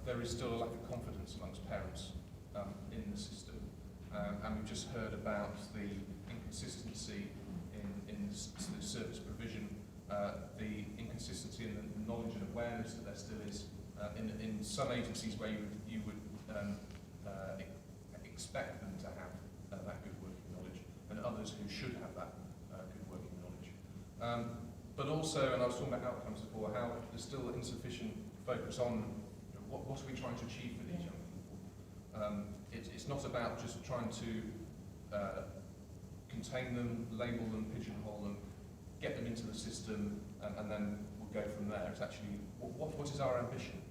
there is still a lack of confidence amongst parents in the system. And we've just heard about the inconsistency in the service provision, the inconsistency in the knowledge and awareness that there still is in some agencies where you would expect them to have that good working knowledge, and others who should have that good working knowledge. But also, and I was talking about outcomes before, how there's still insufficient focus on what are we trying to achieve for these young people. It's not about just trying to contain them, label them, pigeonhole them, get them into the system, and then we'll go from there. It's actually, what is our ambition?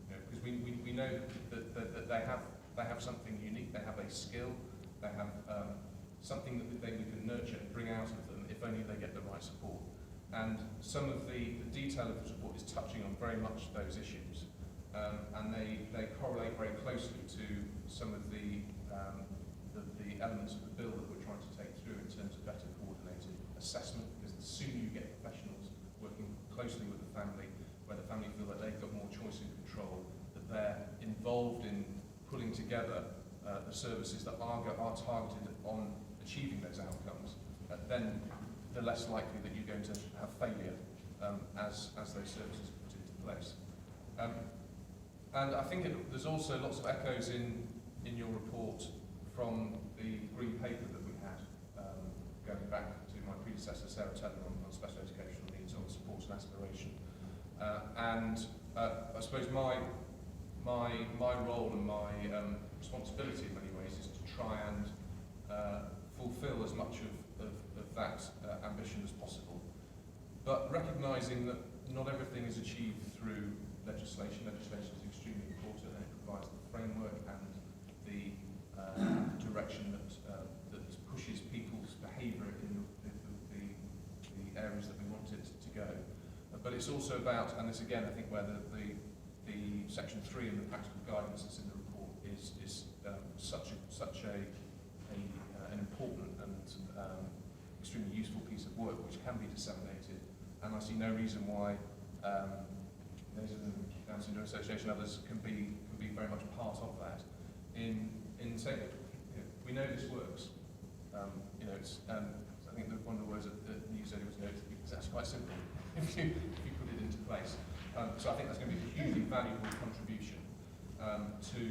Because we know that they have something unique, they have a skill, they have something that we can nurture and bring out of them if only they get the right support. And some of the detail of the support is touching on very much those issues. And they correlate very closely to some of the elements of the bill that we're trying to take through in terms of better coordinated assessment, because the sooner you get professionals working closely with the family, where the family feel that they've got more choice and control, that they're involved in pulling together the services that are targeted on achieving those outcomes, then the less likely that you're going to have failure as those services are put into place. And I think there's also lots of echoes in your report from the green paper that we had, going back to my predecessor, Sarah Taylor, on special educational needs, on support and aspiration. I suppose my role and my responsibility in many ways is to try and fulfil as much of that ambition as possible, but recognising that not everything is achieved through legislation. Legislation is extremely important, and it provides the framework and the direction that pushes people's behaviour in the areas that we want it to go. But it's also about, and this again I think where the section 3 and the practical guidance that's in the report is such an important and extremely useful piece of work which can be disseminated, and I see no reason why those in the Down Syndrome Association and others can be very much part of that. In saying we know this works. It's I think that one of the words that you said was it's actually quite simple if you put it into place. So I think that's going to be a hugely valuable contribution to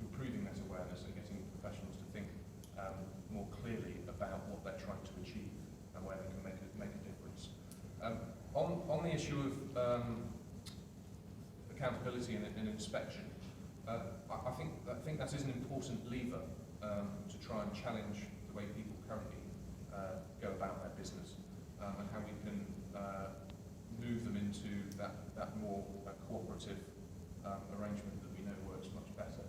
improving that awareness and getting professionals to think more clearly about what they're trying to achieve and where they can make a difference. On the issue of accountability and inspection, I think that is an important lever to try and challenge the way people currently go about their business, and how we can move them into that more cooperative arrangement that we know works much better.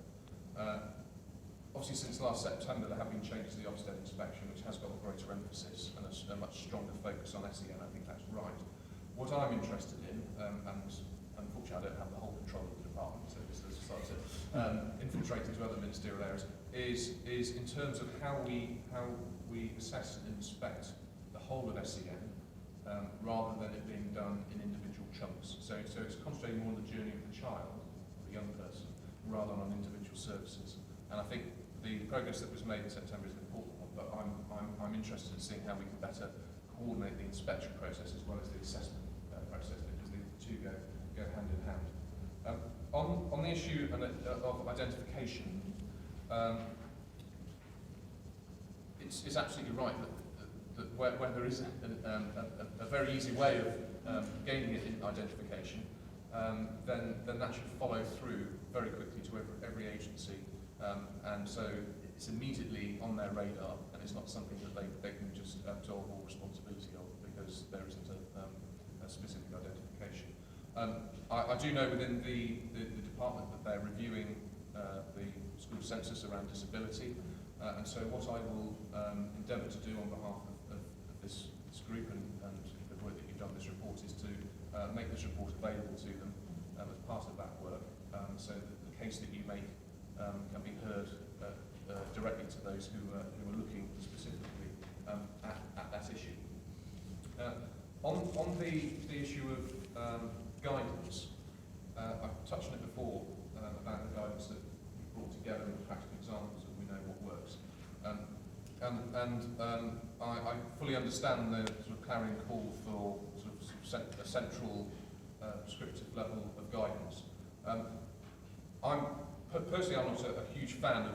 Obviously, since last September, there have been changes to the Ofsted inspection, which has got a greater emphasis and a much stronger focus on SEN. I think that's right. What I'm interested in, and unfortunately I don't have the whole control of the department, so this is start to infiltrate into other ministerial areas, is in terms of how we assess and inspect the whole of SEN, rather than it being done in individual chunks. So it's concentrating more on the journey of the child, the young person, rather than on individual services. And I think the progress that was made in September is an important one, but I'm interested in seeing how we can better coordinate the inspection process as well as the assessment process, because the two go hand in hand. On the issue of identification, it's absolutely right that where there is a very easy way of gaining it in identification, then that should follow through very quickly to every agency, and so it's immediately on their radar, and it's not something that they can just absolve all responsibility of because there isn't a specific identification. I do know within the department that they're reviewing the school census around disability, and so what I will endeavour to do on behalf of this group and the work that you've done with this report is to make this report available to them as part of that work, so that the case that you make can be heard directly to those who are looking specifically at that issue. On the issue of guidance, touched on it before about the guidance that you've brought together and the practical examples that we know what works. I fully understand the sort of clarion call for a central prescriptive level of guidance. Personally, I'm not a huge fan of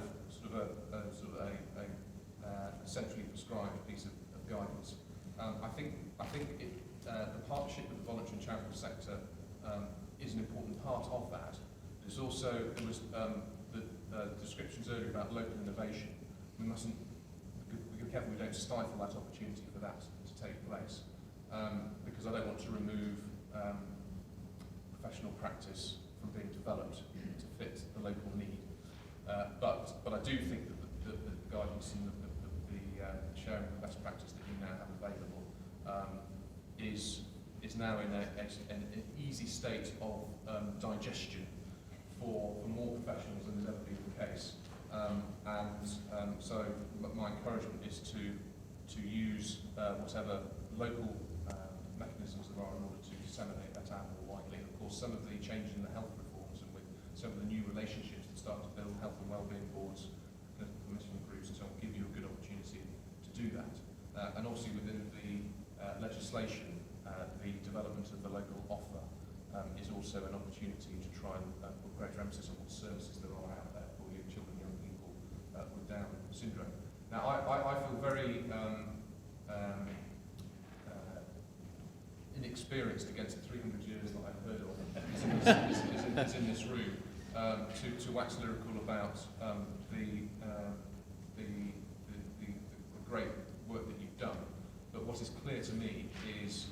a centrally prescribed piece of guidance. I think the partnership with the voluntary and charitable sector is an important part of that. There was the descriptions earlier about local innovation. We mustn't be careful we don't stifle that opportunity for that to take place, because I don't want to remove professional practice from being developed to fit the local need. But I do think that the guidance and the sharing of best practice that you now have available is now in an easy state of digestion for more professionals than has ever been the case. So my encouragement is to use whatever local mechanisms there are in order to disseminate that out more widely. Of course, some of the changes in the health reforms and with some of the new relationships that start to build health and wellbeing boards, commission groups and so on, give you a good opportunity to do that. And also within the legislation, the development of the local offer is also an opportunity to try and put greater emphasis on what services there are out there for your children and young people with Down syndrome. Now, I feel very inexperienced against the 300 years that I've heard of is in this room to wax lyrical about the great work that you've done. But what is clear to me is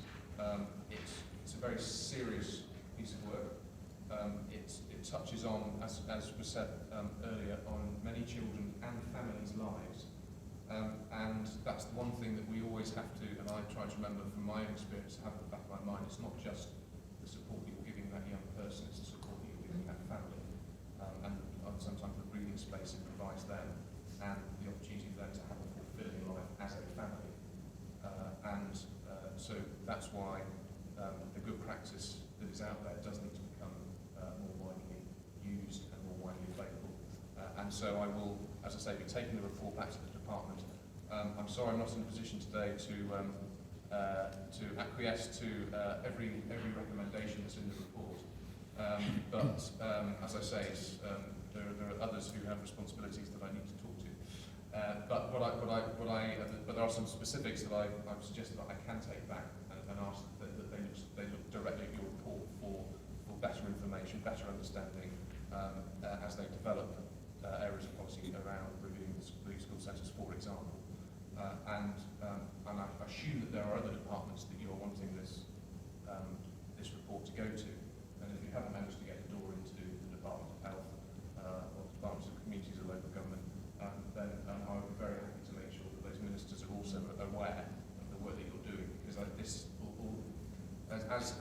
it's a very serious piece of work. It touches on, as was said earlier, on many children and families' lives. And that's the one thing that we always have to, and I try to remember from my own experience, have at the back of my mind, it's not just the support you're giving that young person, it's the support that you're giving that family. And sometimes the breathing space it provides them, and the opportunity for them to have a fulfilling life as a family. So that's why the good practice that is out there does need to become more widely used and more widely available. And so I will, as I say, be taking the report back to the department. I'm sorry I'm not in a position today to acquiesce to every recommendation that's in the report. But as I say, there are others who have responsibilities that I need to talk to. But there are some specifics that I've suggested that I can take back and ask that they look directly at your report for better information, better understanding as they develop areas of policy around reviewing the school centres, for example. And I assume that there are other departments that you're wanting this report to go to. And if you haven't managed to get a door into the Department of Health or Departments of Communities or Local Government, then I would be very happy to make sure that those ministers are also aware of the work that you're doing, because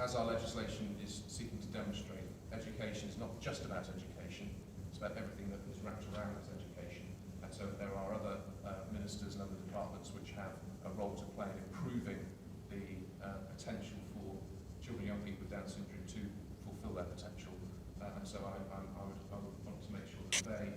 as our legislation is seeking to demonstrate, education is not just about education, it's about everything that is wrapped around that education. And so there are other ministers and other departments which have a role to play in improving the potential for children and young people with Down syndrome to fulfil their potential. And so I would want to make sure that they